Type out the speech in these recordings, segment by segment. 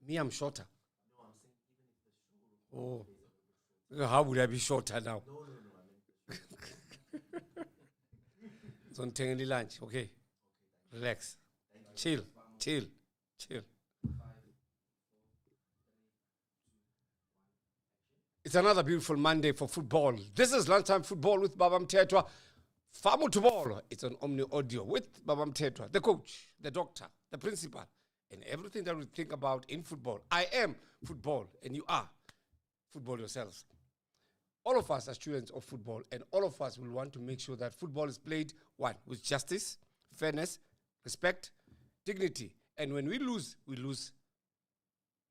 Me, I'm shorter. Oh, how would I be shorter now? It's on Tengeli lunch. Okay, relax, chill. It's another beautiful Monday for football. This is Lunchtime Football with Baba Mthethwa. Famu to ball. It's an Omni Audio with Baba Mthethwa, the coach, the doctor, the principal, and everything that we think about in football. I am football, and you are football yourselves. All of us are students of football, and all of us will want to make sure that football is played, one, with justice, fairness, respect, dignity. And when we lose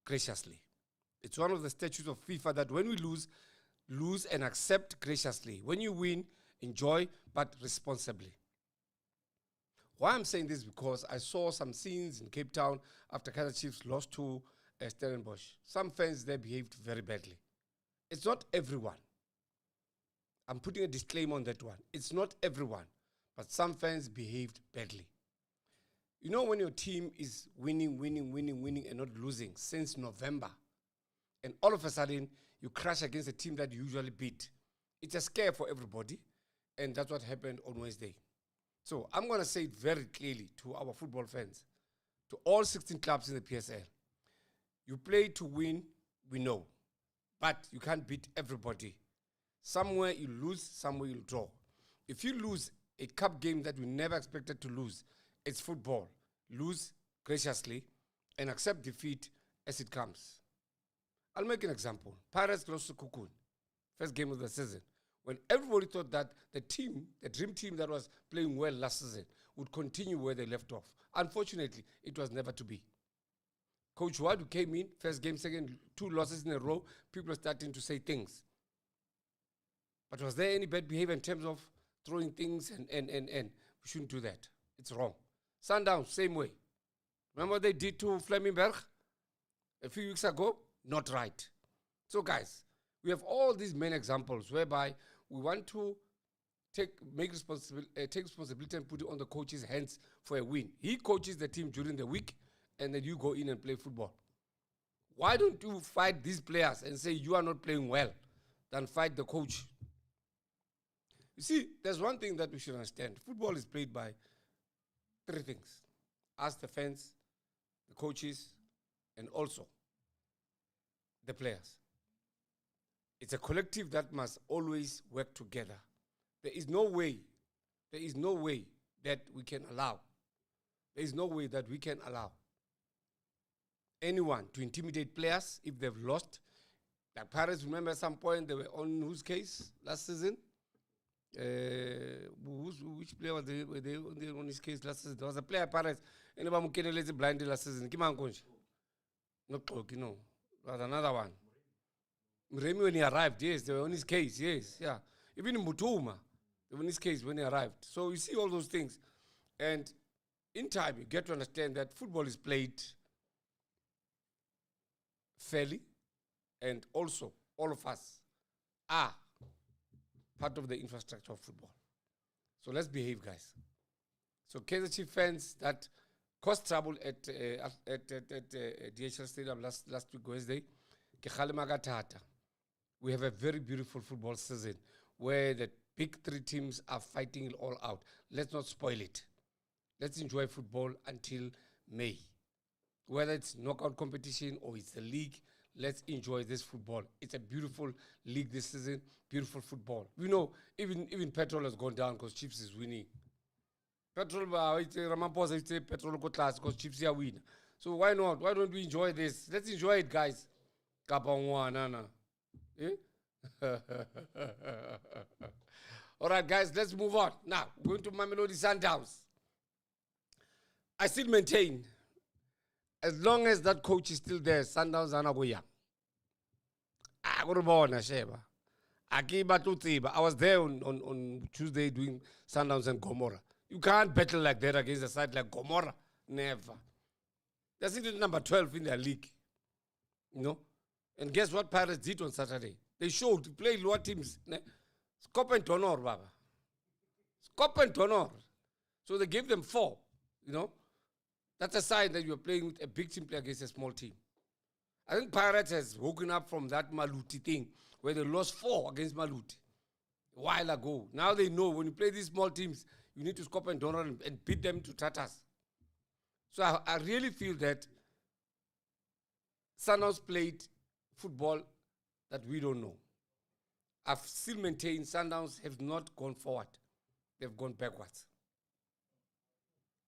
graciously. It's one of the statutes of FIFA that when we lose and accept graciously. When you win, enjoy, but responsibly. Why I'm saying this because I saw some scenes in Cape Town after Kaizer Chiefs lost to Stellenbosch. Some fans there behaved very badly. It's not everyone. I'm putting a disclaimer on that one. It's not everyone, but some fans behaved badly. You know when your team is winning and not losing since November, and all of a sudden you crash against a team that you usually beat, it's a scare for everybody, and that's what happened on Wednesday. So I'm going to say it very clearly to our football fans, to all 16 clubs in the PSL. You play to win, we know, but you can't beat everybody. Somewhere you lose, somewhere you draw. If you lose a cup game that we never expected to lose, it's football. Lose graciously and accept defeat as it comes. I'll make an example. Pirates lost to Cocoon, first game of the season, when everybody thought that the dream team that was playing well last season, would continue where they left off. Unfortunately, it was never to be. Coach Wadu came in, first game, second, 2 losses in a row. People are starting to say things. But was there any bad behavior in terms of throwing things and we shouldn't do that. It's wrong. Sundowns, same way. Remember what they did to Flemingberg a few weeks ago? Not right. So guys, we have all these main examples whereby we want to take responsibility and put it on the coach's hands for a win. He coaches the team during the week and then you go in and play football. Why don't you fight these players and say you are not playing well than fight the coach? You see, there's one thing that we should understand. Football is played by 3 things. Us, the fans, the coaches, and also the players. It's a collective that must always work together. There is no way that we can allow anyone to intimidate players if they've lost. Like Pirates, remember at some point they were on whose case last season? Which player were they on his case last season? There was a player Pirates, and they blind last season. Not Cloak, you know. There was another one. Remy, when he arrived, yes, they were on his case, yes, yeah. Even in Mutuma, they were on his case when he arrived. So you see all those things. And in time, you get to understand that football is played fairly, and also all of us are part of the infrastructure of football. So let's behave, guys. So Kaizer Chiefs fans that caused trouble at DHL Stadium last week Wednesday, we have a very beautiful football season where the big 3 teams are fighting it all out. Let's not spoil it. Let's enjoy football until May. Whether it's knockout competition or it's the league, let's enjoy this football. It's a beautiful league this season, beautiful football. We know even petrol has gone down because Chiefs is winning. Petrol, petrol go class because Chiefs are winning. So why not? Why don't we enjoy this? Let's enjoy it, guys. Eh? All right, guys, let's move on. Now, going to Mamelodi Sundowns. I still maintain, as long as that coach is still there, Sundowns are not going young. I was there on Tuesday doing Sundowns and Gomorrah. You can't battle like that against a side like Gomorrah. Never. They're sitting number 12 in their league. You know? And guess what Pirates did on Saturday? They showed to play lower teams. Scope and Tonor, Baba. Scope and Tonor. So they gave them 4. You know? That's a sign that you're playing with a big team play against a small team. I think Pirates has woken up from that Maluti thing where they lost 4 against Maluti a while ago. Now they know when you play these small teams, you need to score and don't run and beat them to tatters. So I really feel that Sundowns played football that we don't know. I've still maintained Sundowns have not gone forward. They've gone backwards.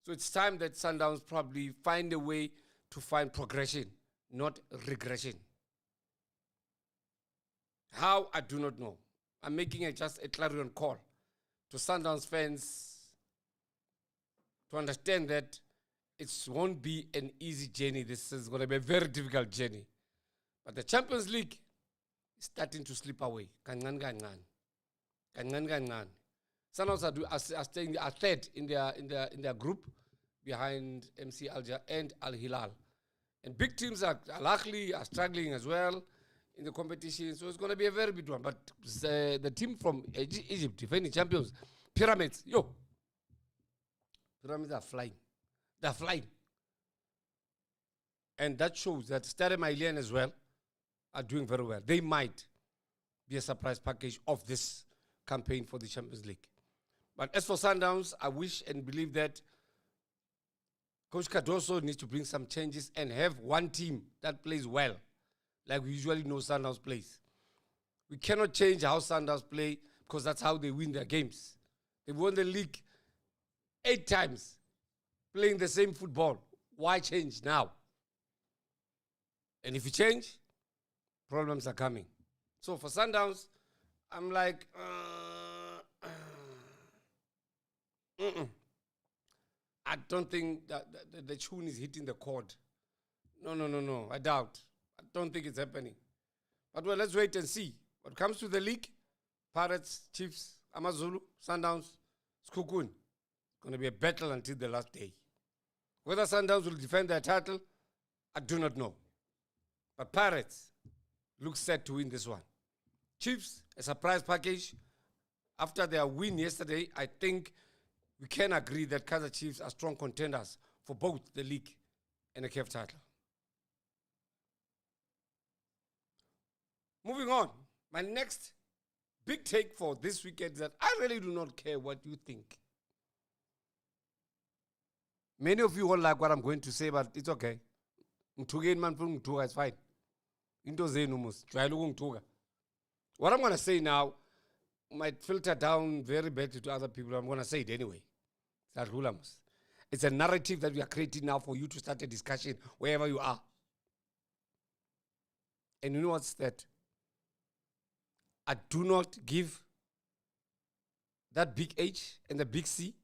So it's time that Sundowns probably find a way to find progression, not regression. How, I do not know. I'm making just a clarion call to Sundowns fans to understand that it won't be an easy journey. This is going to be a very difficult journey. But the Champions League is starting to slip away. Sundowns are third in their group behind MC Alger and Al Hilal. And big teams Al Ahly are struggling as well in the competition. So it's going to be a very big one. But the team from Egypt, defending champions, Pyramids, Pyramids are flying. They're flying. And that shows that Stade Malien as well are doing very well. They might be a surprise package of this campaign for the Champions League. But as for Sundowns, I wish and believe that Coach Cardoso needs to bring some changes and have one team that plays well, like we usually know Sundowns plays. We cannot change how Sundowns play because that's how they win their games. They won the league 8 times playing the same football. Why change now? And if you change, problems are coming. So for Sundowns, I'm like, I don't think that the tune is hitting the chord. No. I doubt. I don't think it's happening. But well, let's wait and see. What comes to the league, Pirates, Chiefs, Amazulu, Sundowns, Skukun. It's going to be a battle until the last day. Whether Sundowns will defend their title, I do not know. But Pirates look set to win this one. Chiefs, a surprise package. After their win yesterday, I think we can agree that Kaizer Chiefs are strong contenders for both the league and the CAF title. Moving on, my next big take for this weekend is that I really do not care what you think. Many of you won't like what I'm going to say, but it's okay. It's fine. What I'm going to say now might filter down very badly to other people. I'm going to say it anyway. It's a narrative that we are creating now for you to start a discussion wherever you are. And you know what's that? I do not give that big H and the big C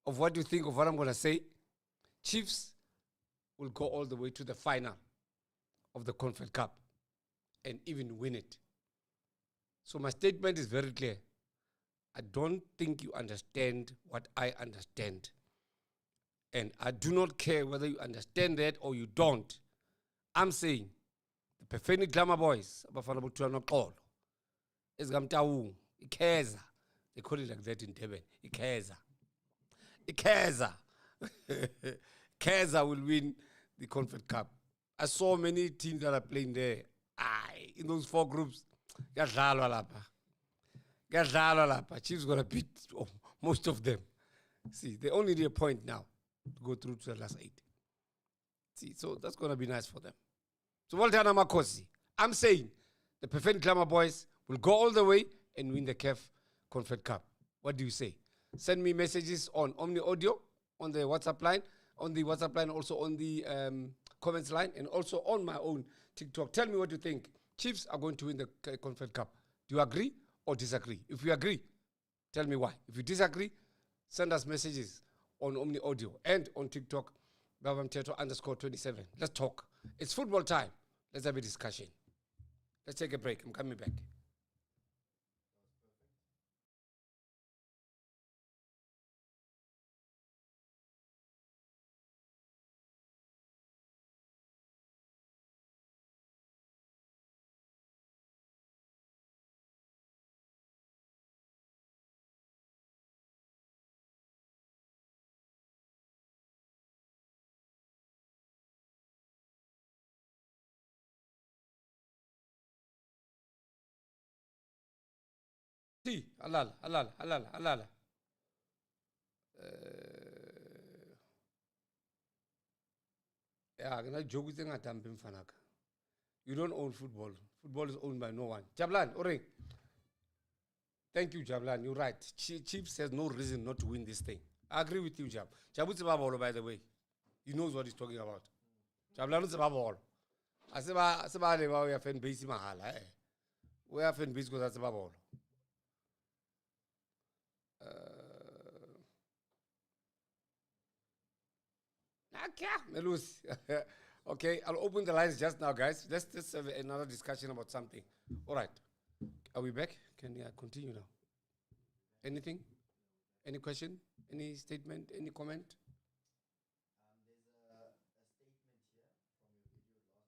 of what you think of what I'm going to say. Chiefs will go all the way to the final of the Confed Cup and even win it. So my statement is very clear. I don't think you understand what I understand. And I do not care whether you understand that or you don't. I'm saying the Perfect Glamour Boys, Abafana Butwana Qolo, Esgamtaung, Kaizer. They call it like that in Durban. Kaizer. Kaizer will win the Confed Cup. I saw many teams that are playing there. In those 4 groups, Chiefs going to beat most of them. See, they only need a point now to go through to the last 8. See, so that's going to be nice for them. So well done, Amakosi. I'm saying the Perfect Glamour Boys will go all the way and win the CAF Confed Cup. What do you say? Send me messages on Omni Audio, on the WhatsApp line, also on the comments line, and also on my own TikTok. Tell me what you think. Chiefs are going to win the Confed Cup. Do you agree or disagree? If you agree, tell me why. If you disagree, send us messages on Omni Audio and on TikTok, Baba Mthethwa _27. Let's talk. It's football time. Let's have a discussion. Let's take a break. I'm coming back. Alala, alala, alala, alala. Yeah, ngina joke with ngatambe mfanaka. You don't own football. Football is owned by no one. Jablan, Oring. Thank you, Jablan. You're right. Chief says no reason not to win this thing. I agree with you, Jab. Jabut's Babolo, by the way. He knows what he's talking about. Jablan is Babolo. I said, we are fan base mahala. We are fan base because that's Babolo. Okay, I'll open the lines just now, guys. Let's just have another discussion about something. All right. Are we back? Can I continue now? Anything? Any question? Any statement? Any comment? There's a statement here from your video last week when you spoke about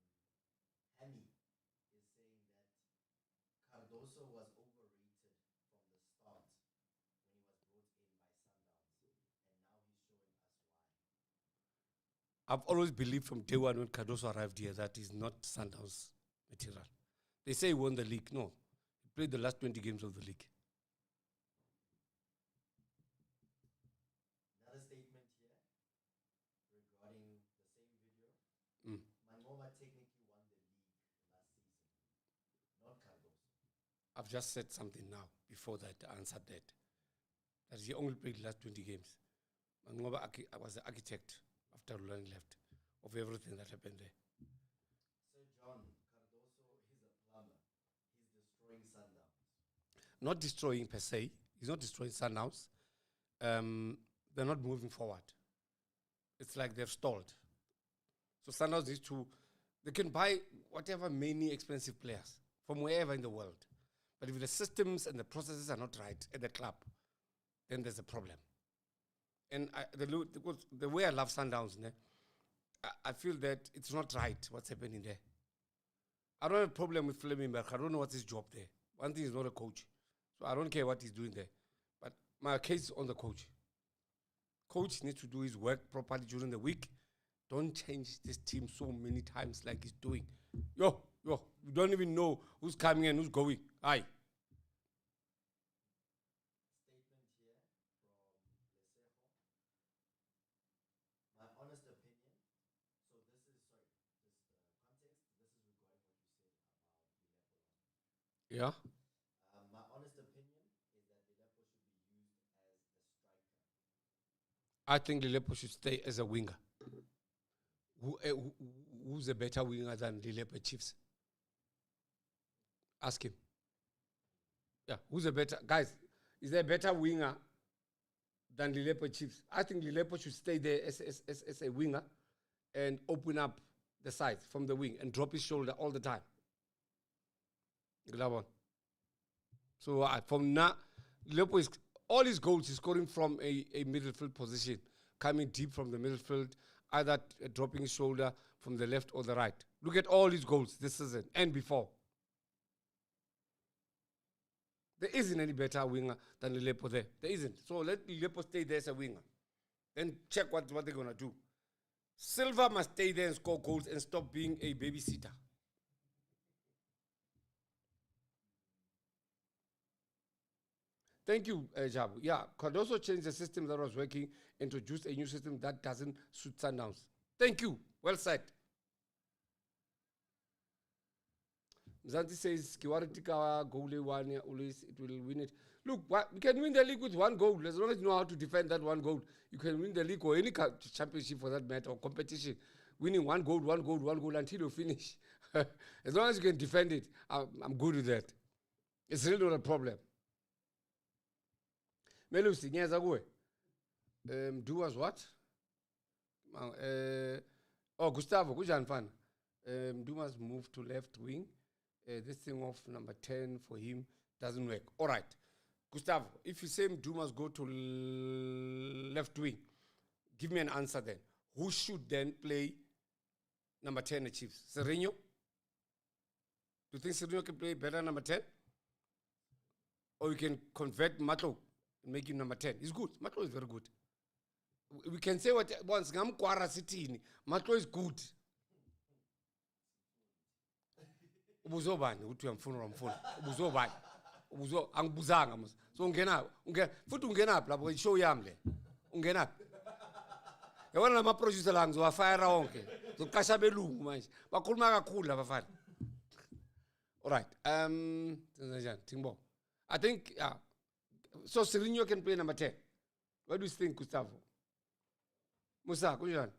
Cardoso. Hammy is saying that Cardoso was overrated from the start when he was brought in by Sundowns, and now he's showing us why. I've always believed from day one when Cardoso arrived here that he's not Sundowns material. They say he won the league. No. He played the last 20 games of the league. Another statement here regarding the same video. Mamelodi technically won the league last season, not Cardoso. I've just said something now before that I answered that. That he only played the last 20 games. Mangoba was the architect after Lulani left of everything that happened there. Sir John, Cardoso is a plumber. He's destroying Sundowns. Not destroying per se. He's not destroying Sundowns. They're not moving forward. It's like they've stalled. So Sundowns needs to, they can buy whatever many expensive players from wherever in the world. But if the systems and the processes are not right at the club, then there's a problem. And the way I love Sundowns, I feel that it's not right what's happening there. I don't have a problem with Flemingberg. I don't know what's his job there. One thing is not a coach. So I don't care what he's doing there. But my case is on the coach. Coach needs to do his work properly during the week. Don't change this team so many times like he's doing. You don't even know who's coming and who's going. Aye. Statement here from Lesejo. My honest opinion. So this is context. This is regarding what you said about Dilepo last week. Yeah. My honest opinion is that Dilepo should be used as a striker. I think Dilepo should stay as a winger. Who's a better winger than Dilepo Chiefs? Ask him. Yeah, who's a better... Guys, is there a better winger than Dilepo Chiefs? I think Dilepo should stay there as a winger and open up the sides from the wing and drop his shoulder all the time. So from now, Dilepo is... All his goals he's scoring from a midfield position, coming deep from the midfield, either dropping his shoulder from the left or the right. Look at all his goals this season and before. There isn't any better winger than Dilepo there. There isn't. So let Dilepo stay there as a winger. Then check what they're going to do. Silva must stay there and score goals and stop being a babysitter. Thank you, Jabu. Yeah, could also change the system that was working, introduce a new system that doesn't suit Sundowns. Thank you. Well said. Mzanti says, Kiwaritika goal one, always it will win it. Look, we can win the league with one goal. As long as you know how to defend that one goal, you can win the league or any championship for that matter or competition. Winning one goal until you finish. As long as you can defend it, I'm good with that. It's really not a problem. Melusi, nyeza kuwe. Do us what? Gustavo, kunjani mfana? Do must move to left wing. This thing of number 10 for him doesn't work. All right. Gustavo, if you say Do must go to left wing, give me an answer then. Who should then play number 10 at Chiefs? Sereno? Do you think Sereno can play better number 10? Or you can convert Matlo and make him number 10? He's good. Matlo is very good. We can say what once Ngamkwara City. Matlo is good. ubuzobani uthi uyamfuna ubuzobani angibuzanga mos so ungena futhi ungenaphi lapho ishow yami le ungenaphi yabona lama producer la ngizowafire wonke zoqasha belungu manje bakhuluma kakhulu labafana alright njani Thingbo I think so Sirinho can play number 10 what do you think Gustavo Musa kunjani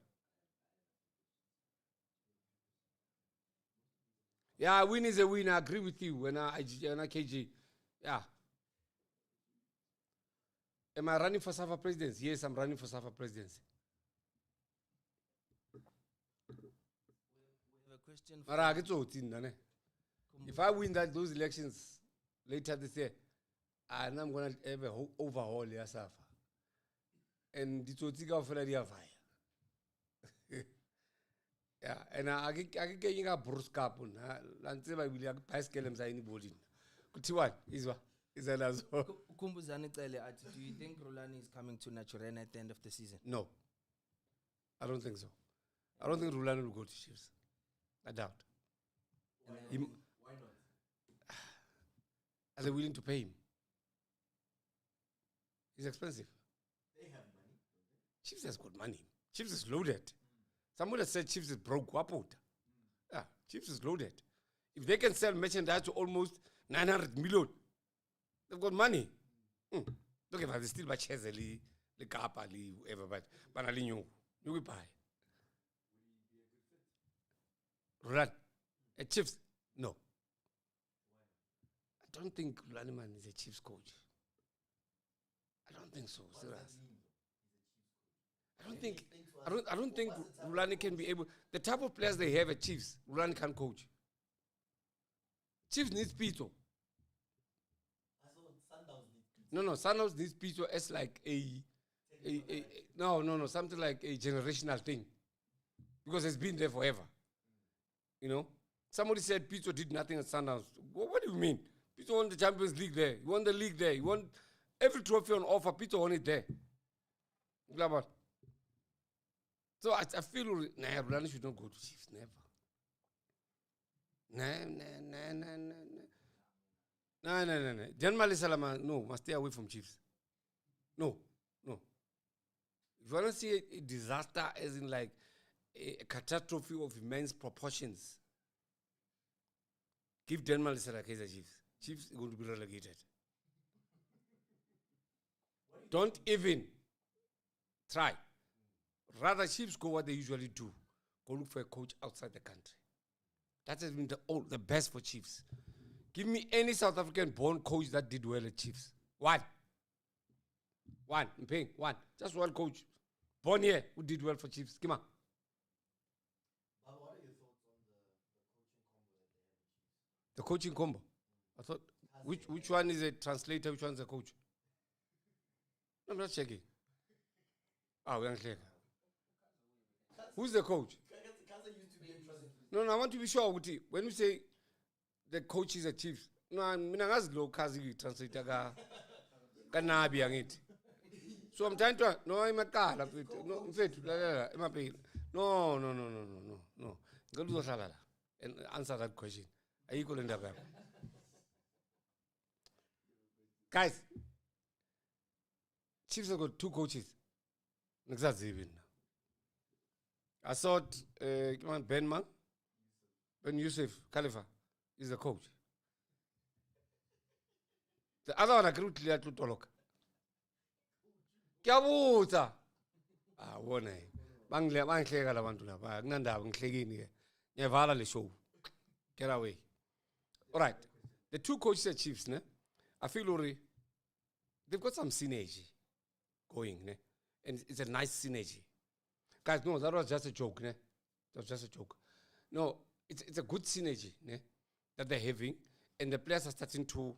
yeah win is a win I agree with you when I KG yeah am I running for SAFA presidency yes I'm running for SAFA presidency Question Mara if I win those elections later this year, and I'm going to have an overhaul ya SAFA. And it's what you for the yeah, and I get getting a Bruce Capon. And say I will have bicycle and anybody. Kutiwan is that as well? Kumbuzani Tele, do you think Rulani is coming to Naturena at the end of the season? No, I don't think so. I don't think Rulani will go to Chiefs. I doubt. Why not? Are they willing to pay him? It's expensive. They have money. Chiefs has got money. Chiefs is loaded. Somebody has said Chiefs is broke. Yeah, Chiefs is loaded. If they can sell merchandise to almost 900 million, they've got money. Look if they still buy Chesely, the Kappa, whoever, but Banalinho, you will buy. Run. A Chiefs? No. I don't think Laniman is a Chiefs coach. I don't think so. Serious. I don't think Rulani can be able. The type of players they have at Chiefs, Rulani can't coach. Chiefs needs Pito. I saw Sundowns need Pito. No, Sundowns needs Pito as like no, something like a generational thing, because it's been there forever. You know, somebody said Pito did nothing at Sundowns. What do you mean? Pito won the Champions League there. He won the league there. He won every trophy on offer. Pito won it there. So I feel Rulani should not go to Chiefs. Never. No. Generally Salama, no, must stay away from Chiefs. No. If you want to see a disaster, as in like a catastrophe of immense proportions, give Denmark Kaizer Chiefs. Chiefs are going to be relegated. Don't even try. Rather, Chiefs go what they usually do. Go look for a coach outside the country. That has been the best for Chiefs. Give me any South African born coach that did well at Chiefs. One. I'm paying one. Just one coach. Born here who did well for Chiefs. Come on. But what are your thoughts on the coaching combo that they have at Chiefs? The coaching combo. I thought, which one is a translator, which one's a coach? I'm not checking. We're not checking. Who's the coach? Kaizer used to be interesting. No, I want to be sure. When you say the coach is a Chiefs, no, I'm not Kazi translator. Kanabi angithi. So I'm trying to I'm a car. No, in fact, no. Go to the and answer that question. Are you going to guys? Chiefs have got two coaches. I thought Ben Yusuf Khalifa is the coach. The other one I grew clear to Toloka. Kyabuta. Wona. Bangleka labantu laba. Kunandaba ngihlekini ke. Ngiyavala le show. Get away. All right. The two coaches at Chiefs, ne? I feel already they've got some synergy going, ne? And it's a nice synergy. Guys, no, that was just a joke, ne? That was just a joke. No, it's a good synergy, ne? That they're having, and the players are starting to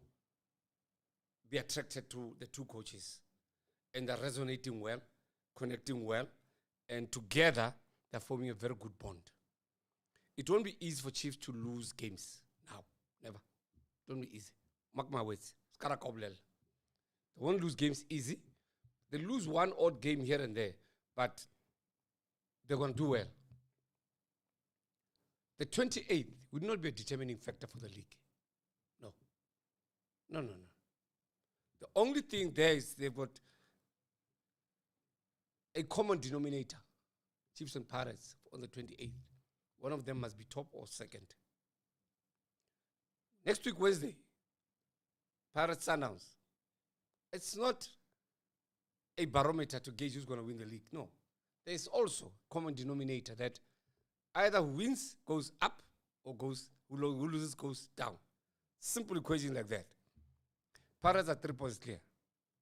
be attracted to the two coaches, and they're resonating well, connecting well, and together they're forming a very good bond. It won't be easy for Chiefs to lose games now, never. It won't be easy. Mark my words. They won't lose games easy. They lose one odd game here and there, but they're going to do well. The 28th would not be a determining factor for the league. No. No. The only thing there is they've got a common denominator. Chiefs and Pirates on the 28th. One of them must be top or second. Next week, Wednesday, Pirates Sundowns. It's not a barometer to gauge who's going to win the league. No. There is also a common denominator that either who wins goes up or who loses goes down. Simple equation like that. Pirates are 3 points clear.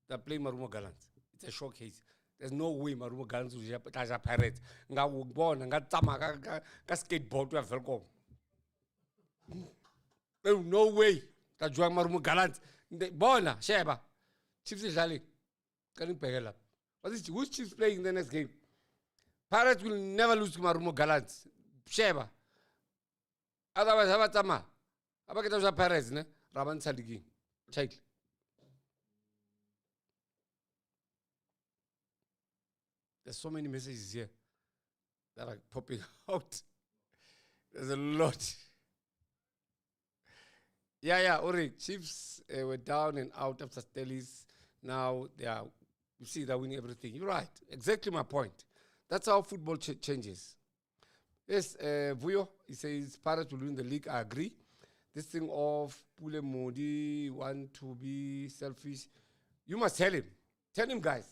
They're playing Marumo Gallants. It's a showcase. There's no way Marumo Gallants will play Pirates. Nga skateboard to Velcom. There's no way that Juan Marumo Gallants. Bona, Sheba. Chiefs is Jali. Who's Chiefs playing in the next game? Pirates will never lose to Marumo Gallants. Sheba. Otherwise, Havatama. Abaketa Pirates, ne? Raban Saligi. Check. There's so many messages here that are popping out. There's a lot. Yeah, Ori. Chiefs were down and out after Stellies. Now you see, they're winning everything. You're right. Exactly my point. That's how football changes. Yes, Vuyo, he says Pirates will win the league. I agree. This thing of Pule Modi want to be selfish. You must tell him. Tell him, guys.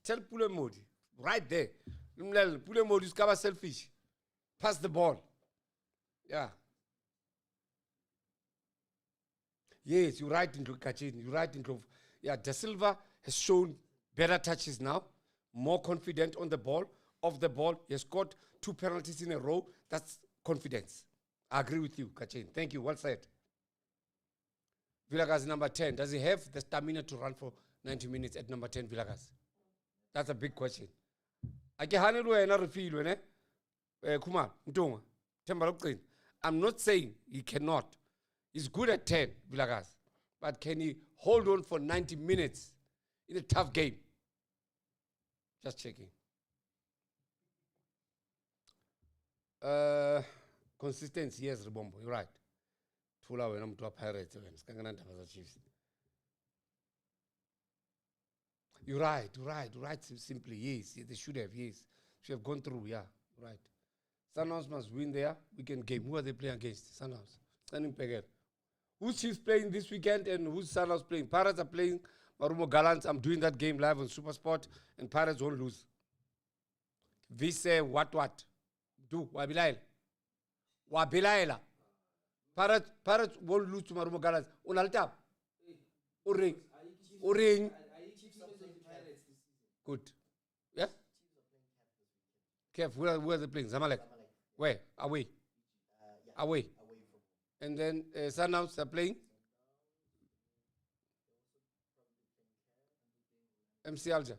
Tell Pule Modi. Right there. Pule Modi is cover selfish. Pass the ball. Yeah. Yes, you're right, Kachin. You're right, yeah, Da Silva has shown better touches now, more confident on the ball, off the ball. He has scored 2 penalties in a row. That's confidence. I agree with you, Kachin. Thank you. Well said. Villagas number 10. Does he have the stamina to run for 90 minutes at number 10, Villagas? That's a big question. I'm not saying he cannot. He's good at 10, Villagas. But can he hold on for 90 minutes in a tough game? Just checking. Consistency, yes, Ribombo, you're right. Tula when I'm to a Pirates, Chiefs. You're right, simply, yes. They should have, yes. Should have gone through, yeah, right. Sundowns must win there. Weekend game. Who are they playing against? Sundowns. Standing Pegger. Who's Chiefs playing this weekend and who's Sundowns playing? Pirates are playing Marumo Gallants. I'm doing that game live on Supersport and Pirates won't lose. We say what? Do. Wabilaila. Pirates won't lose to Marumo Gallants. Unaltab. Uring. Good. Yeah? Kev, where are they playing? Zamalek. Where? Away. Away. And then Sundowns are playing? MC Alger.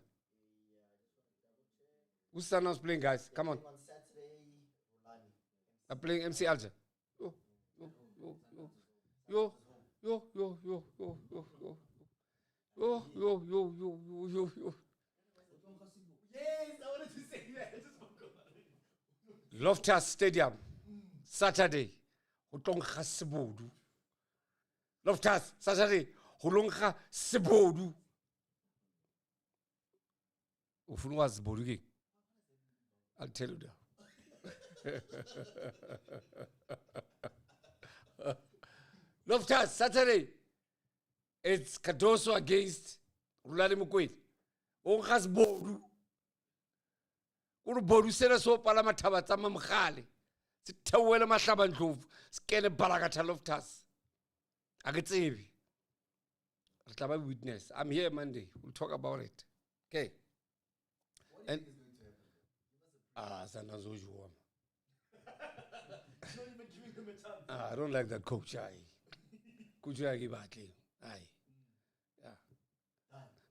Who's Sundowns playing, guys? Come on. On Saturday, Rulani. Are playing MC Alger. Yo. Yes, I wanted to say that. Loftus Stadium, Saturday. Hutongha Sibodu. Loftus, Saturday. Hulongha Sibodu. Ufunwa Sibodu again. I'll tell you that. Loftus, Saturday. It's Kadoso against Rulani Mukwet. Onghas Bodu. Bodu sena so palama tabatsa mamkhale. Sithawela mahlaba ndlovu. Skene balakatha Loftus. Aketsebi. Ritlaba witness. I'm here Monday. We'll talk about it. Okay. What do you think is going to happen? Sundowns Ojuwam. Not even giving them a chance. I don't like that coach. Coach Agibati. Aye. Yeah.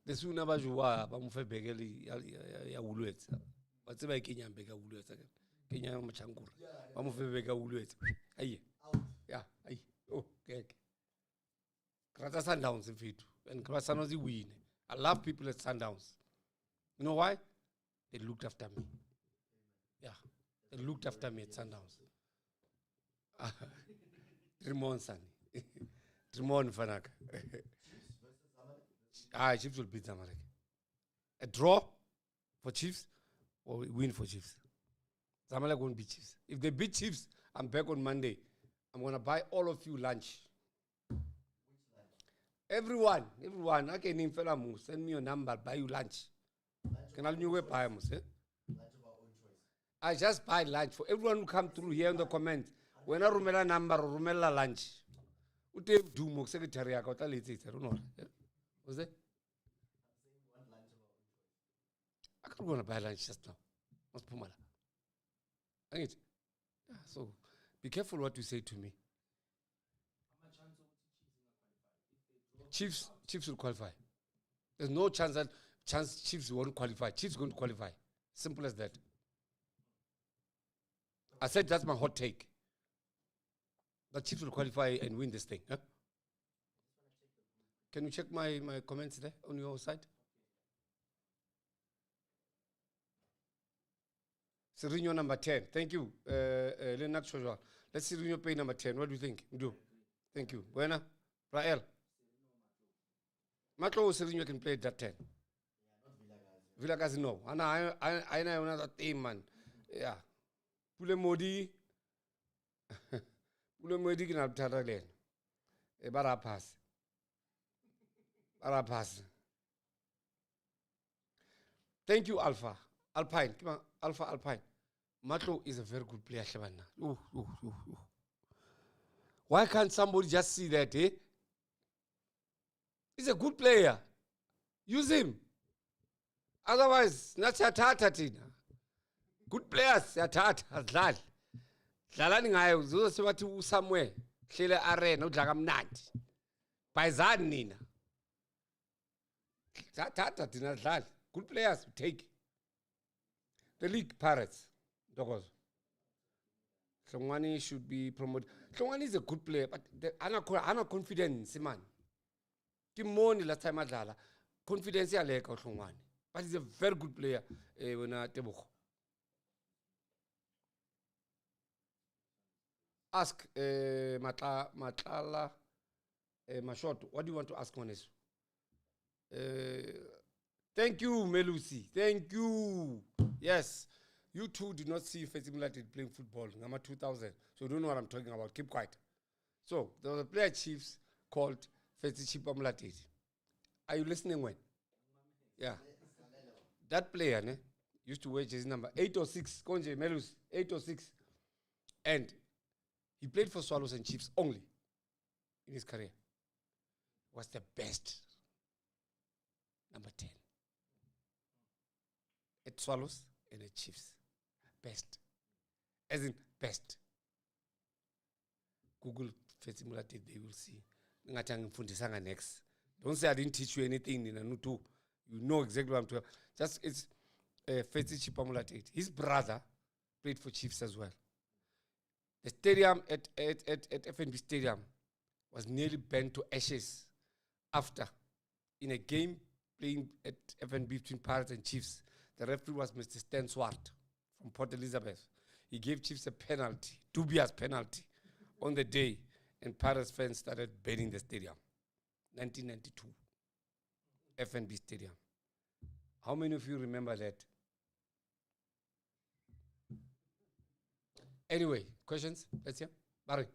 The sooner Bajua, Bamufe Begeli, ya Wuluetsa. What's about Kenya Bega Wuluetsa? Kenya Machangur. Bamufe Bega Wuluetsa. Aye. Yeah. Aye. Oh, okay. Krata Sundowns in fit. And Krasanozi win. I love people at Sundowns. You know why? They looked after me. Yeah. They looked after me at Sundowns. Trimon Sani. Trimon Fanaka. Chiefs will beat Zamalek. A draw for Chiefs or win for Chiefs. Zamalek won't beat Chiefs. If they beat Chiefs, I'm back on Monday. I'm going to buy all of you lunch. Everyone. I can inform send me your number, buy you lunch. Can I new buy them? Lunch of our own choice. I just buy lunch for everyone who come through here in the comments. When I rumela number or rumela lunch, ute do mo secretary I got a little. I don't know. Was it? I can't go and buy lunch just now. What's Pumala? Yeah, so be careful what you say to me. Chiefs will qualify. There's no chance Chiefs won't qualify. Chiefs going to qualify. Simple as that. I said that's my hot take. The Chiefs will qualify and win this thing. Huh? Can you check my comments there on your side? Serino number 10. Thank you. Let's see Serino pay number 10. What do you think? Do. Thank you. Buena. Rael. Matlo Serino can play that 10. Villagazi no. And I know another team, man. Yeah. Pule Modi can have Taralen. A Barapas. Thank you, Alpha. Alpine. Come on, Alpha Alpine. Matlo is a very good player, Shabana. Why can't somebody just see that, eh? He's a good player. Use him. Otherwise, not Tata Tina. Good players, Tata. Dlalani ngayo uzosebathi somewhere hlele arena udlaka mnandi bayizani nina thatha thina dlali good players we take the league. Pirates Dogozo Hlongwane should be promoted. Hlongwane is a good player but ana confidence man kimoni last time adlala confidence yaleka uHlongwane but he's a very good player wena Tebogo. Ask Matala Mashot, what do you want to ask on this? Thank you, Melusi. Thank you. Yes. You two did not see Fetsi Mulatid playing football. Number 2000. So you don't know what I'm talking about. Keep quiet. So there was a player chiefs called Fetsi Chipa Mulatid. Are you listening when? Yeah. That player used to wear jersey number 806. Konje Melusi 806. And he played for Swallows and Chiefs only in his career. Was the best. Number 10. At Swallows and at Chiefs. Best. As in best. Google Fetsi Mulatid, they will see. Next. Don't say I didn't teach you anything in Anutu. You know exactly what I'm talking about. Just it's Fetsi Chipa Mulatid. His brother played for Chiefs as well. The stadium at FNB Stadium was nearly burnt to ashes after, in a game playing at FNB between Pirates and Chiefs, the referee was Mr. Stan Swart from Port Elizabeth. He gave Chiefs a penalty, dubious penalty, on the day, and Pirates fans started burning the stadium. 1992, FNB Stadium. How many of you remember that? Anyway, questions? Let's hear. Barry.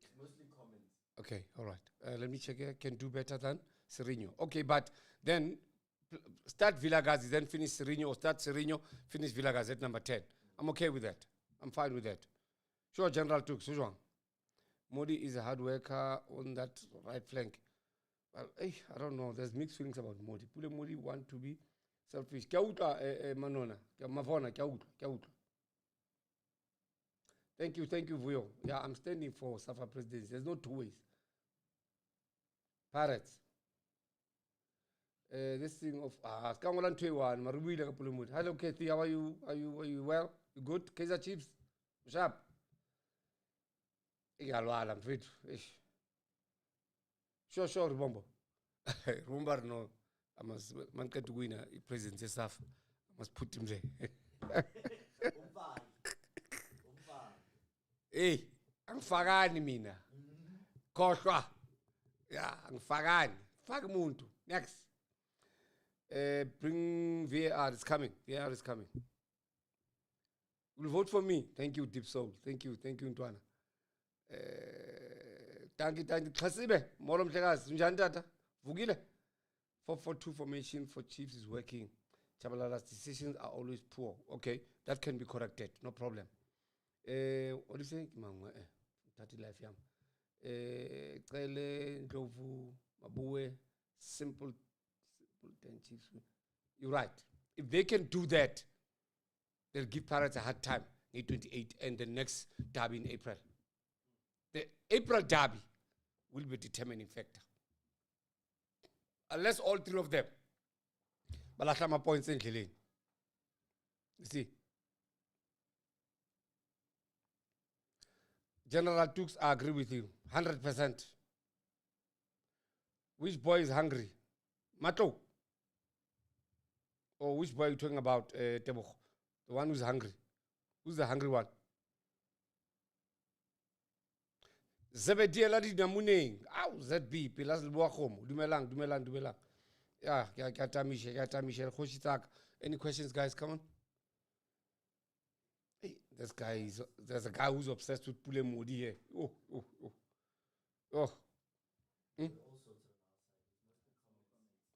It's mostly comments. Okay, all right. Let me check here. Can do better than Serino. Okay, but then start Villagazi, then finish Serino, or start Serino, finish Villagazi at number 10. I'm okay with that. I'm fine with that. Sure, General Tuk, Sujwang. Modi is a hard worker on that right flank. Well, I don't know. There's mixed feelings about Modi. Pule Modi want to be selfish. Manona. Mavona. Thank you, Vuyo. Yeah, I'm standing for Safa presidency. There's no two ways. Pirates. This thing of Skangolan 21, Marubila Kapulumut. Hello, Kathy. How are you? Are you well? You good? Kaizer Chiefs? Sharp. I'm fit. Sure, Rumbo. Rumbar no. I must man to win a presidency staff. I must put him there. Hey, angifakani mina. Khohlwa. Yeah, angifakani. Faka umuntu. Next. Bring VAR is coming. VAR is coming. Will vote for me. Thank you, Deep Soul. Thank you, Ntwana. Thank you. Khasibe, Molo Mhlekazi, unjani tata? Vukile? 4-4-2 formation for Chiefs is working. Chabalala's decisions are always poor. Okay, that can be corrected. No problem. What do you say? Tati life yam. Cele, Ndlovu, Mabuwe, simple 10 Chiefs. You're right. If they can do that, they'll give Pirates a hard time in 28 and the next derby in April. The April derby will be a determining factor. Unless all three of them balahlama points endleleni. You see, General Tukes, I agree with you 100%. Which boy is hungry? Mato? Or which boy are you talking about? Tebogo, the one who's hungry. Who's the hungry one? Zebedi eladi namuneng. Ow, ZB. Pilas luakom. Dumelang. Yeah, Katamisha. Any questions, guys? Come on. Hey, there's a guy who's obsessed with Pule Modi here. Oh.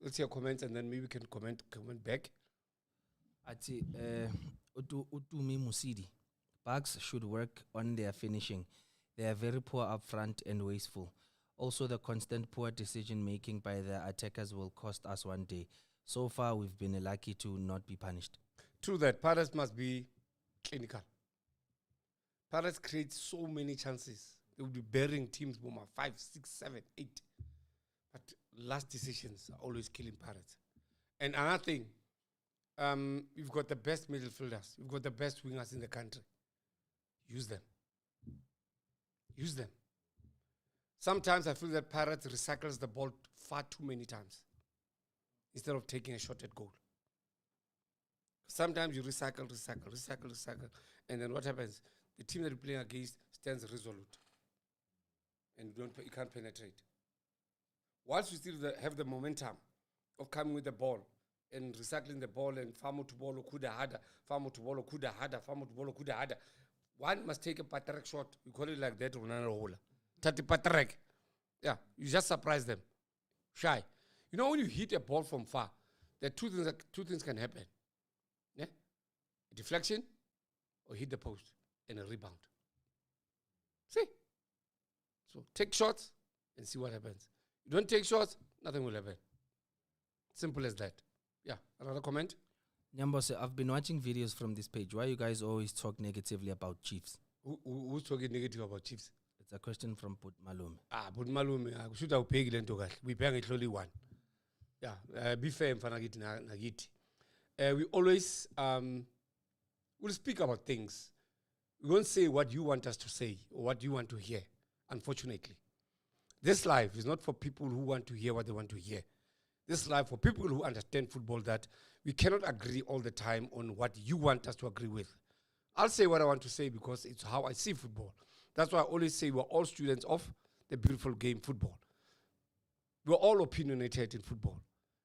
Let's hear comments and then maybe we can comment back. Ati Utumi Musidi. Bugs should work on their finishing. They are very poor up front and wasteful. Also, the constant poor decision making by the attackers will cost us one day. So far, we've been lucky to not be punished. True that. Pirates must be clinical. Pirates create so many chances. They will be burying teams, 5, 6, 7, 8. But last decisions are always killing Pirates. And another thing, you've got the best midfielders. You've got the best wingers in the country. Use them. Sometimes I feel that Pirates recycles the ball far too many times instead of taking a shot at goal. Sometimes you recycle, and then what happens? The team that you're playing against stands resolute, and you can't penetrate. Whilst you still have the momentum of coming with the ball and recycling the ball and famo to ball kuda harder, one must take a patrek shot. We call it like that, Tati patrek. Yeah, you just surprise them. Shy. You know, when you hit a ball from far, there are two things can happen. Yeah? A deflection or hit the post and a rebound. See? So take shots and see what happens. You don't take shots, nothing will happen. Simple as that. Yeah, another comment? Nyambose, I've been watching videos from this page. Why you guys always talk negatively about Chiefs? Who's talking negative about Chiefs? It's a question from Put Malume. Put Malume, I should have paid we pay it only one. Yeah, be fair and nagiti. We always will speak about things. We won't say what you want us to say or what you want to hear, unfortunately. This life is not for people who want to hear what they want to hear. This life for people who understand football, that we cannot agree all the time on what you want us to agree with. I'll say what I want to say because it's how I see football. That's why I always say we're all students of the beautiful game football. We're all opinionated in football.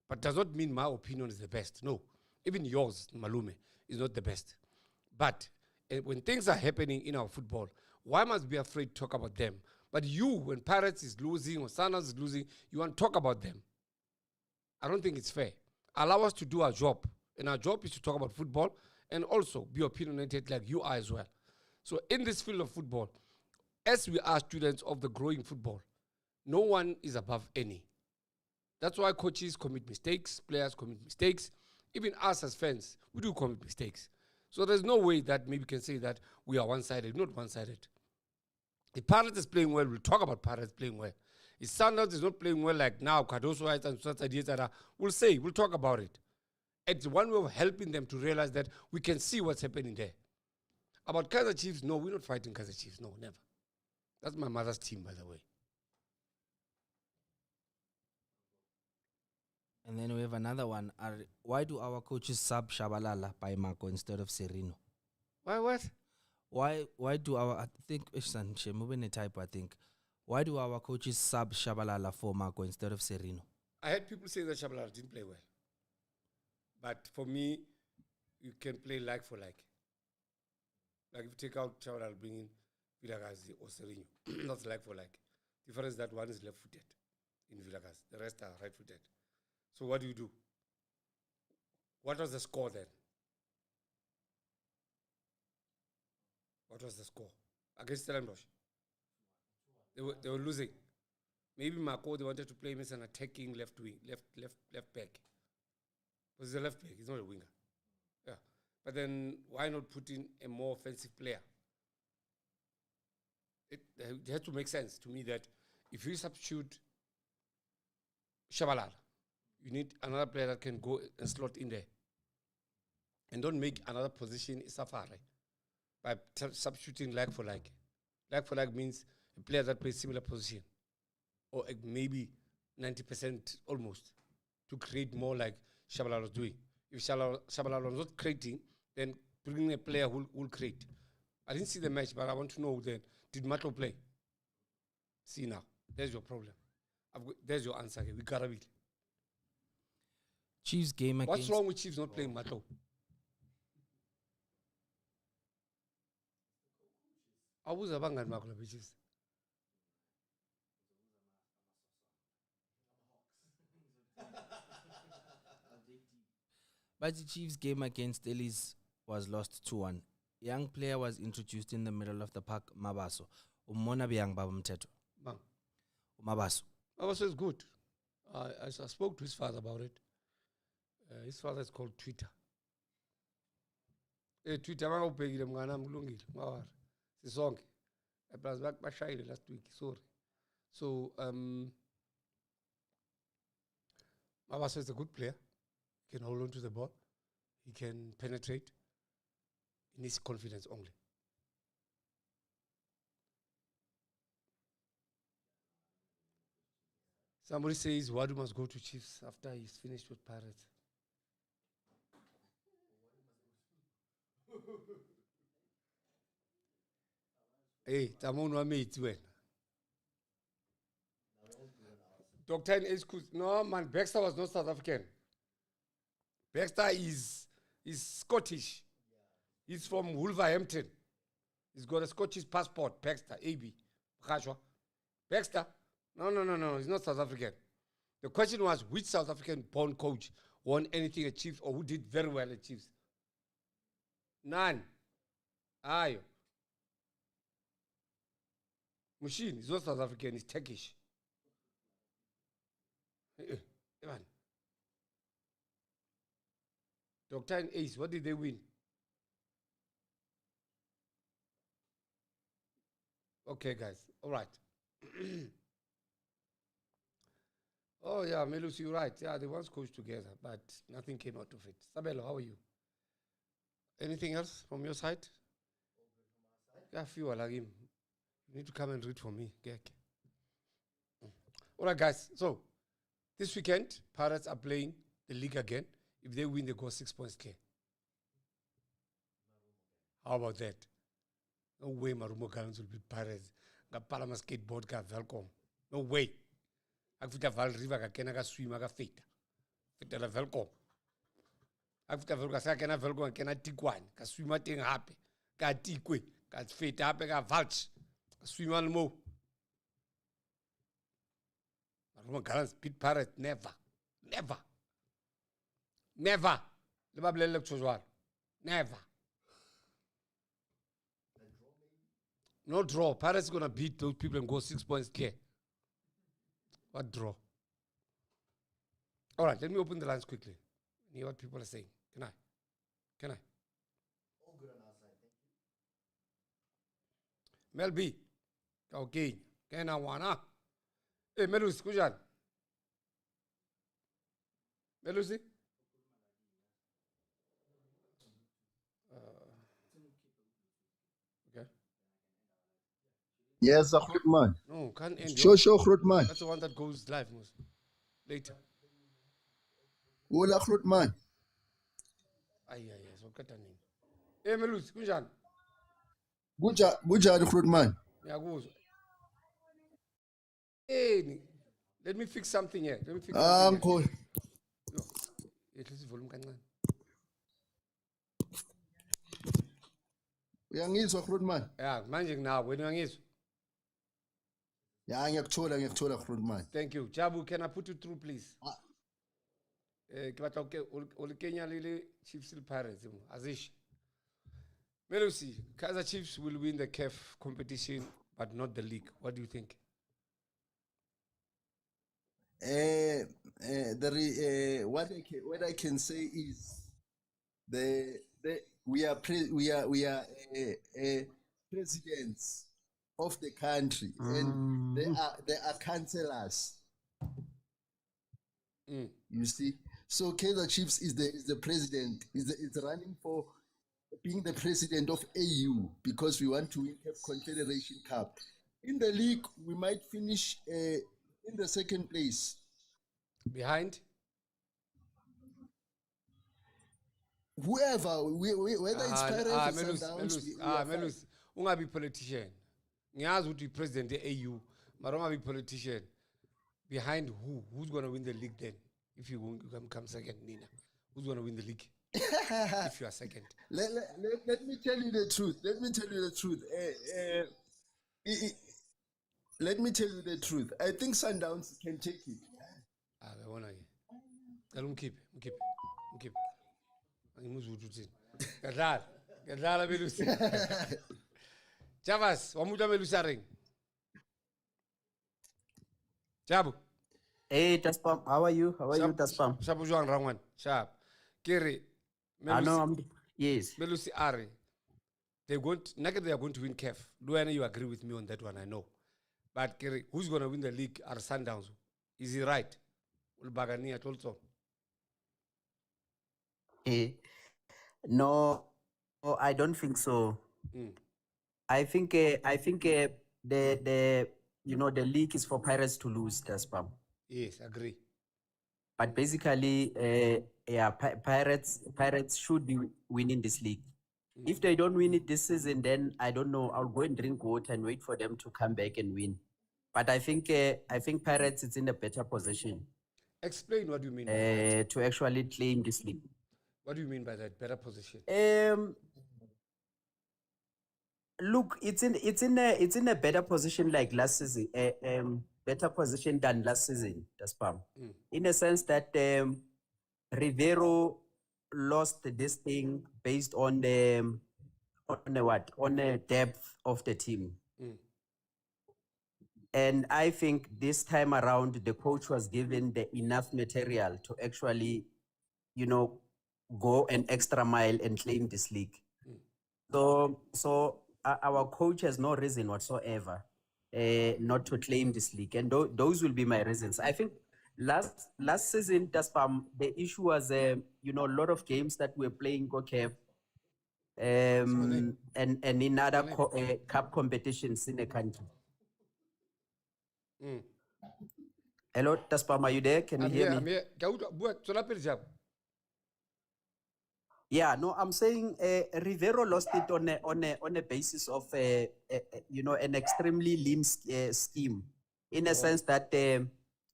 But does not mean my opinion is the best. No. Even yours, Malume, is not the best. But when things are happening in our football, why must we be afraid to talk about them? But you, when Pirates is losing or Sundowns is losing, you want to talk about them. I don't think it's fair. Allow us to do our job. And our job is to talk about football and also be opinionated like you are as well. So in this field of football, as we are students of the growing football, no one is above any. That's why coaches commit mistakes, players commit mistakes. Even us as fans, we do commit mistakes. So there's no way that maybe we can say that we are one-sided. Not one-sided. If Pirates is playing well, we'll talk about Pirates playing well. If Sundowns is not playing well like now, Cardoso and we'll talk about it. It's one way of helping them to realize that we can see what's happening there. About Kaizer Chiefs, no, we're not fighting Kaizer Chiefs. No, never. That's my mother's team, by the way. And then we have another one. Why do our coaches sub Shabalala by Marco instead of Serino? Why what? why do our I think Ishsan Shemubene type I think why do our coaches sub Shabalala for Marco instead of Serino? I had people say that Shabalala didn't play well. But for me, you can play like for like. Like if you take out Shabalala, bring in Villagazi or Serino. That's like for like. Difference is that one is left-footed in Villagazi. The rest are right-footed. So what do? What was the score then? What was the score? Against Stellenbosch? They were losing. Maybe Marco, they wanted to play him as an attacking left wing, left back. Because he's a left back, he's not a winger. Yeah. But then why not put in a more offensive player? It has to make sense to me that if you substitute Shabalala, you need another player that can go and slot in there. And don't make another position a safari by substituting like for like. Like for like means a player that plays similar position. Or maybe 90% almost to create more like Shabalala was doing. If Shabalala was not creating, then bringing a player who will create. I didn't see the match, but I want to know then, did Matlo play? See now, there's your problem. There's your answer here. We got it. Chiefs game against... What's wrong with Chiefs not playing Matlo? Awuza bangani bakho la Chiefs. But the Chiefs game against Ellis was lost 2-1. Young player was introduced in the middle of the park, Mabaso. Umona biyang Baba Mthethwa. Bang. Mabaso. Mabaso is good. I spoke to his father about it. His father is called Twitter. Twitter bangawubhekile mngana mlungile mawari. Sisonke. Plus bashayile last week, sorry. So Mabaso is a good player. He can hold on to the ball. He can penetrate. He needs confidence only. Somebody says Wadu must go to Chiefs after he's finished with Pirates. Hey, Tamon wa mate wena. Dr. No man, Baxter was not South African. Baxter is Scottish. He's from Wolverhampton. He's got a Scottish passport. Baxter, AB. Baxter? No. He's not South African. The question was which South African born coach won anything at Chiefs or who did very well at Chiefs? None. Ayo. Machine is not South African, he's Turkish. Evan. Dr. and Ace, what did they win? Okay, guys. All right. Oh, yeah, Melus, you're right. Yeah, they once coached together, but nothing came out of it. Sabelo, how are you? Anything else from your side? Yeah, a few like him. You need to come and read for me. All right, guys. So, this weekend, Pirates are playing the league again. If they win, they go 6 points clear. How about that? No way Marumo Gallants will be Pirates. Palama skateboard ka welcome. No way. Ek fita Val River ka kena ka swim ka feta. Feta la welcome. Ek fita Val ka kena welcome kena Tikwan ka swim teng hape. Ka Tikwe ka feta hape ka Valch. Ka swim al mo. Marumo Gallants beat Pirates never. Never. Le ba bolelle ke tshojwana. Never. No draw. Pirates going to beat those people and go 6 points clear. What draw? All right, let me open the lines quickly. Hear what people are saying. Can I? All good on our side, thank you. Mel B. Okay. Can I wanna? Hey, Melus, kujan. Melusi? Okay. Yes, groot man. No, can't end. Show groot man. That's the one that goes live most later. Hola groot man. Ay, so kata nini. Hey, Melus, kujan. Bunjani Grootman? Ngiyakuzwa. Hey, let me fix something here. Let me fix something here. Uncle. Yo, yehlisa ivolume kancane. Uyangizwa Grootman? Yeah, manje now wena uyangizwa? Ya ngiyakuthola Grootman. Thank you. Jabu, can I put you through please? Ah. Ke batla o le Kenya le Chiefs le Pirates mo. Azish. Melusi, Kaizer Chiefs will win the CAF competition but not the league. What do you think? What I can say is we are presidents of the country, and they are councillors. You see, so Kaizer Chiefs is the president, is running for being the president of AU because we want to win the Confederation Cup. In the league, we might finish in the second place. Behind? Whoever, whether it's Pirates or Sundowns, Melus, ungabi politician. Ngiyazi ukuthi president AU, mara ungabi politician. Behind who? Who's going to win the league then? If you come second, Nina. Who's going to win the league? If you are second. Let me tell you the truth. Let me tell you the truth. I think Sundowns can take it. I want to. Keep. Gadala Melusi. Javas, wamuta Melusaring. Jabu. Hey, Taspam, how are you? How are you, Taspam? Shabu Juan Rangwan. Sharp. Kiri. I know. Yes. Melusi Ari. They are going to win CAF. Do I know you agree with me on that one? I know. But Kiri, who's going to win the league are Sundowns. Is he right? Ulbagania also. No, I don't think so. I think the league is for Pirates to lose, Taspam. Yes, agree. But basically, Pirates should be winning this league. If they don't win it this season, then I don't know. I'll go and drink water and wait for them to come back and win. But I think Pirates is in a better position. Explain what you mean by that. To actually claim this league. What do you mean by that better position? Look, it's in a better position like last season. Better position than last season, Taspam. In a sense that Rivero lost this thing based on the depth of the team. And I think this time around, the coach was given the enough material to actually, go an extra mile and claim this league. So our coach has no reason whatsoever not to claim this league, and those will be my reasons. I think last season, the issue was a lot of games that we're playing and in other cup competitions in the country. Hello, Taspam, are you there? Can you hear me? Yeah, no, I'm saying Rivero lost it on a basis of an extremely lean scheme, in a sense that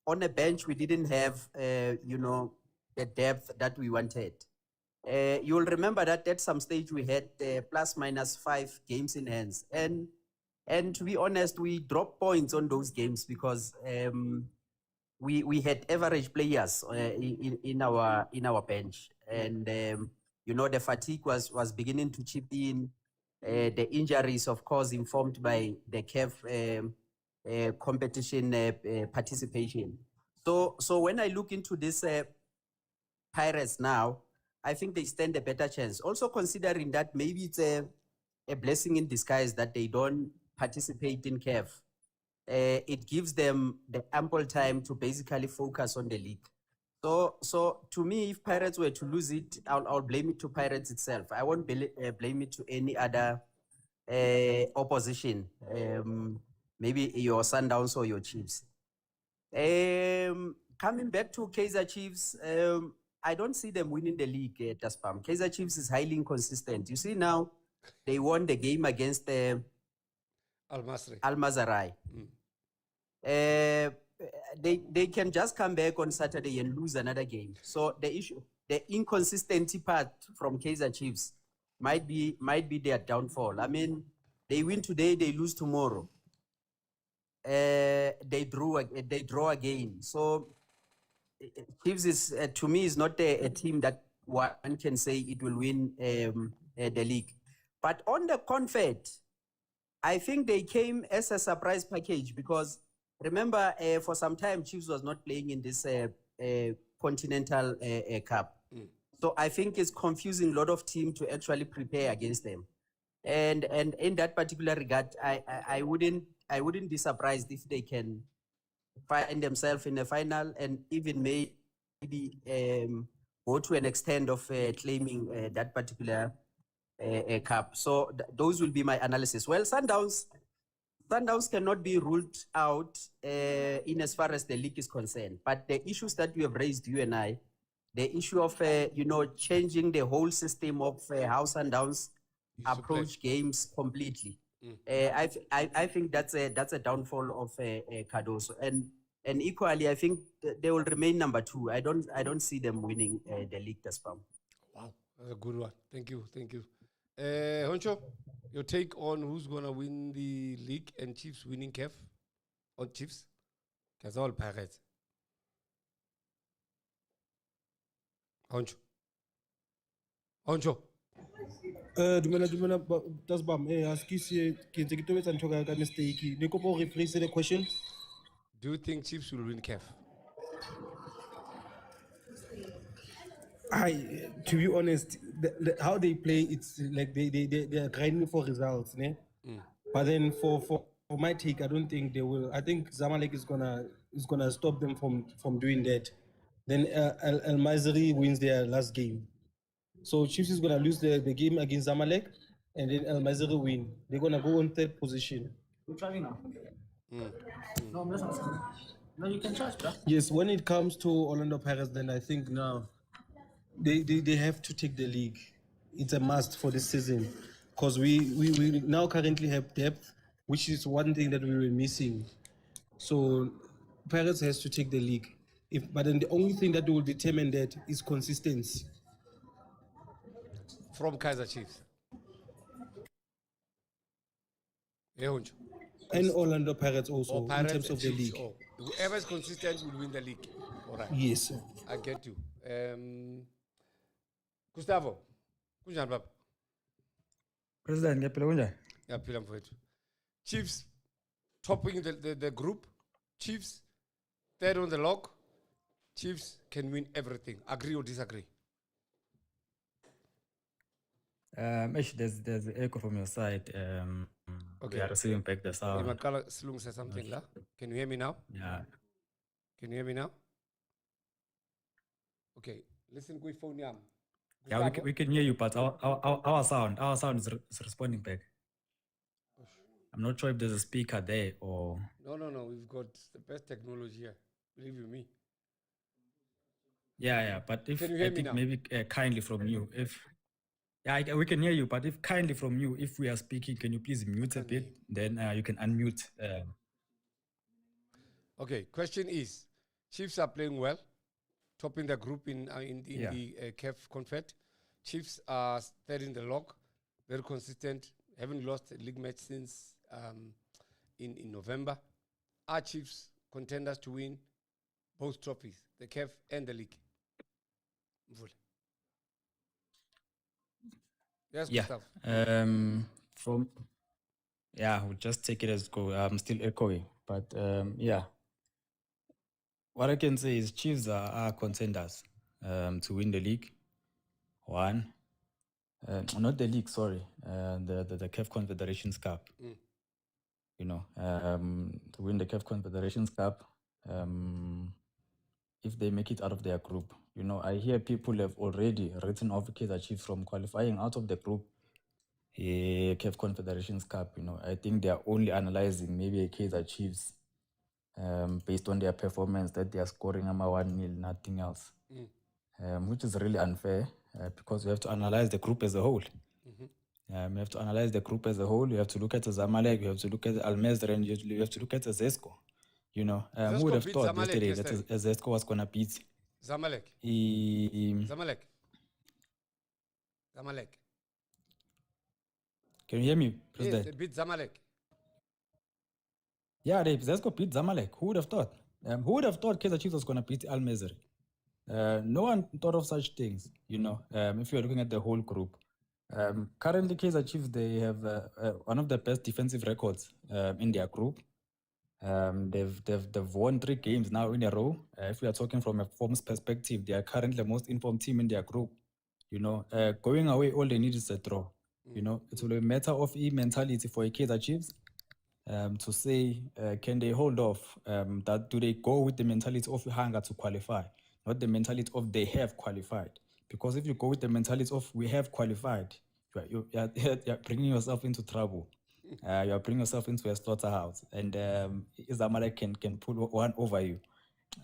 on the bench we didn't have the depth that we wanted. You'll remember that at some stage we had plus minus 5 games in hands, and to be honest, we dropped points on those games because we had average players in our bench, and the fatigue was beginning to chip in. The injuries, of course, informed by the CAF competition participation. So when I look into this Pirates now, I think they stand a better chance. Also considering that maybe it's a blessing in disguise that they don't participate in CAF. It gives them the ample time to basically focus on the league. So to me, if Pirates were to lose it, I'll blame it to Pirates itself. I won't blame it to any other opposition. Maybe your Sundowns or your Chiefs. Coming back to Kaizer Chiefs, I don't see them winning the league, Taspam. Kaizer Chiefs is highly inconsistent. You see now, they won the game against Al Masri. Al Mazarai. They can just come back on Saturday and lose another game. So the inconsistency part from Kaizer Chiefs might be their downfall. I mean, they win today, they lose tomorrow. They draw again. So Chiefs is to me is not a team that one can say it will win the league. But on the Confed, I think they came as a surprise package because remember for some time Chiefs was not playing in this continental cup. So I think it's confusing a lot of teams to actually prepare against them. And in that particular regard, I wouldn't be surprised if they can find themselves in the final and even maybe go to an extent of claiming that particular cup. So those will be my analysis. Well, Sundowns cannot be ruled out in as far as the league is concerned. But the issues that you have raised, you and I, the issue of changing the whole system of how Sundowns approach games completely. I think that's a downfall of Cardoso, and equally I think they will remain number 2. I don't see them winning the league this time. Wow, that's a good one. Thank you. Honcho, your take on who's gonna win the league and Chiefs winning CAF on Chiefs? Because all Pirates. Honcho. Dumela Tasbam. Excuse ke ntse ke tobetsa ntho ka mistake. Ne kopa ho rephrase the question. Do you think Chiefs will win CAF? To be honest, how they play, it's like they are grinding for results, ne? But then for my take, I don't think they will. I think Zamalek is gonna stop them from doing that. Then Al Masri wins their last game. So Chiefs is gonna lose the game against Zamalek, and then Al Masri win. They're gonna go on 3rd position. You're charging now? No, I'm just asking. No, you can charge, bro. Yes, when it comes to Orlando Pirates, then I think now they have to take the league. It's a must for this season because we now currently have depth, which is one thing that we were missing. So Pirates has to take the league. But then the only thing that will determine that is consistency. From Kaizer Chiefs. Honcho. And Orlando Pirates also, Or Pirates in terms of the Chiefs, league. Whoever is consistent will win the league. All right. Yes, sir. I get you. Gustavo, kunjani baba? President, ngiyaphila kunjani? Ngiyaphila mfowethu. Chiefs topping the group. Chiefs 3rd on the log. Chiefs can win everything. Agree or disagree? Actually, there's echo from your side. Okay. We are receiving back the sound. Imakala Silung said something la. Can you hear me now? Yeah. Can you hear me now? Okay. Listen, quick phone yam. Yeah, we can hear you, but our sound is responding back. I'm not sure if there's a speaker there or. No. We've got the best technology here. Believe you me. Yeah. But if Can you hear I me think now? maybe kindly from you, we can hear you, but if kindly from you, if we are speaking, can you please mute a bit? Then you can unmute. Okay. Question is, Chiefs are playing well, topping the group in the CAF Confed. Chiefs are 3rd in the log, very consistent, haven't lost a league match since in November. Are Chiefs contenders to win both trophies, the CAF and the league? Mvula. Yes, Yeah. Gustav. We'll just take it as go. I'm still echoing, but what I can say is Chiefs are contenders to win the league. One, not the league, sorry, the CAF Confederations Cup. To win the CAF Confederations Cup, if they make it out of their group. I hear people have already written off Kaizer Chiefs from qualifying out of the group CAF Confederations Cup. I think they are only analyzing maybe a Kaizer Chiefs based on their performance that they are scoring 1-0, nothing else, which is really unfair because you have to analyze the group as a whole. You have to analyze the group as a whole. You have to look at the Zamalek. You have to look at the Al Masry, and you have to look at the Zesco. Who Zesco would have beat thought Zamalek yesterday that Zesco was gonna beat? Zamalek. Can Zamalek. you hear me, Yes, President? they beat Zamalek. Yeah, Zesco beat Zamalek. Who would have thought? Who would have thought Kaizer Chiefs was gonna beat Al Masry? No one thought of such things. If you're looking at the whole group. Currently, Kaizer Chiefs, they have one of the best defensive records in their group. They've won 3 games now in a row. If we are talking from a forms perspective, they are currently the most informed team in their group. Going away, all they need is a draw. It will be a matter of mentality for a Kaizer Chiefs to say, can they hold off? That do they go with the mentality of hunger to qualify, not the mentality of they have qualified? Because if you go with the mentality of we have qualified, you're bringing yourself into trouble. You are bringing yourself into a slaughterhouse, and Zamalek can pull one over you.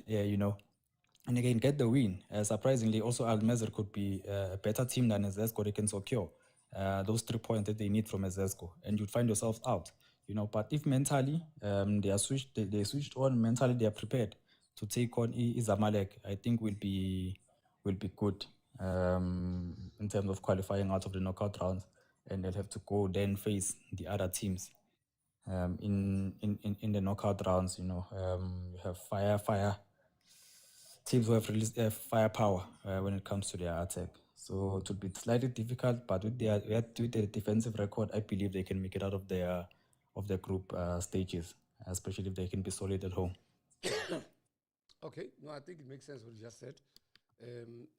And again, get the win. Surprisingly, also Al Masry could be a better team than Zesco. They can secure those 3 points that they need from Zesco, and you'd find yourself out. But if mentally they are switched, they switched on mentally, they are prepared to take on Zamalek, I think will be good in terms of qualifying out of the knockout rounds, and they'll have to go then face the other teams in the knockout rounds. You have fire teams who have released firepower when it comes to their attack. So it would be slightly difficult, but with their defensive record, I believe they can make it out of the group stages, especially if they can be solid at home. Okay, no, I think it makes sense what you just said.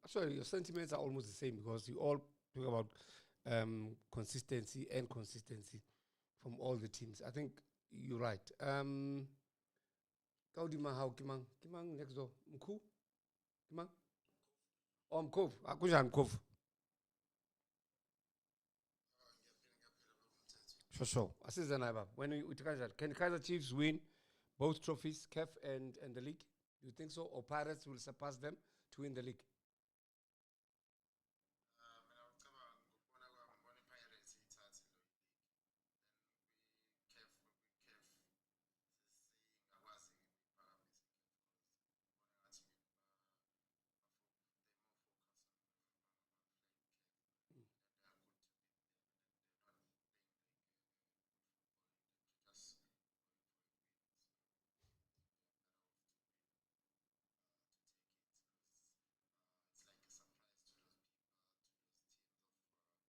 Actually, your sentiments are almost the same because you all talk about consistency from all the teams. I think you're right. Kaudima how Kimang next door. Mku? Kimang? Oh, Mkov. Akujan Mkov. Sure. Assistant Naiba. When we can Kaizer Chiefs win both trophies, CAF and the league? Do you think so? Or Pirates will surpass them to win the league?